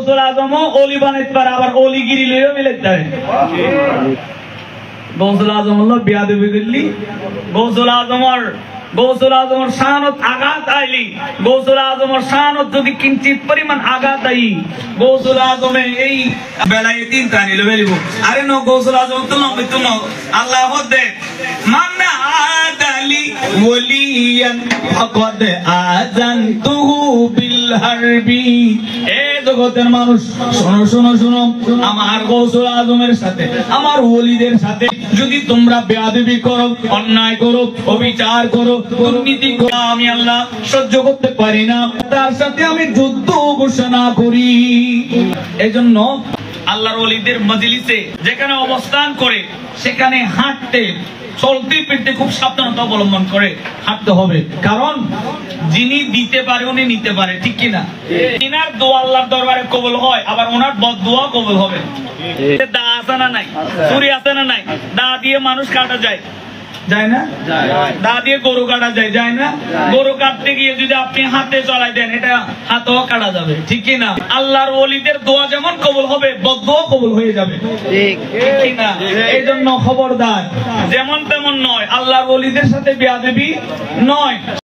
গৌসুল আজমও অলি বানাইতে পারে, আবার অলিগিরি লইও মিলাইতে পারে। গৌসুল আজম হলো বিয়াদবি করলি, গৌসুল আজমর শানত আঘাত আইলি, গৌসুল আজমর শানত যদি কিঞ্চিত পরিমাণ আঘাত আই, গৌসুল আজমে এই বেলায় তিন টানিল বেরিব। আরে ন গৌসুল আজম তো নয়, তো ন আল্লাহ হদে মান্না আদালি ওলিয়ান ফাকাদ আযানতুহু বিল হারবি। এ জগতের মানুষ শোনো শোনো শোনো, আমার গৌসুল আজমের সাথে, আমার ওলিদের সাথে যদি তোমরা বেয়াদবি করো, অন্যায় করো, অবিচার করো, দুর্নীতি করো, আমি আল্লাহ সহ্য করতে পারি না, তার সাথে আমি যুদ্ধ ঘোষণা করি। এজন্য আল্লাহর ওলিদের মজলিসে যেখানে অবস্থান করে সেখানে হাঁটতে চলতে ফিরতে খুব সাবধানতা অবলম্বন করে হাঁটতে হবে। কারণ যিনি দিতে পারে উনি নিতে পারে, ঠিক কিনা? ইনার দোয়া আল্লাহর দরবারে কবুল হয়, আবার ওনার বদদোয়া কবুল হবে। দা আছে না নাই? চুরি আছে না নাই? দা দিয়ে মানুষ কাটা যায়, যায় না? দা দিয়ে গরু কাটা যায়, যায় না? গরু কাটতে গিয়ে যদি আপনি হাতে চলাই দেন, এটা হাতেও কাটা যাবে, ঠিক কিনা? আল্লাহর ওলিদের দোয়া যেমন কবুল হবে, বদদোয়া কবুল হয়ে যাবে, ঠিক কিনা? এই জন্য খবরদার, যেমন তেমন নয়, আল্লাহর ওলিদের সাথে বেয়াদবি নয়।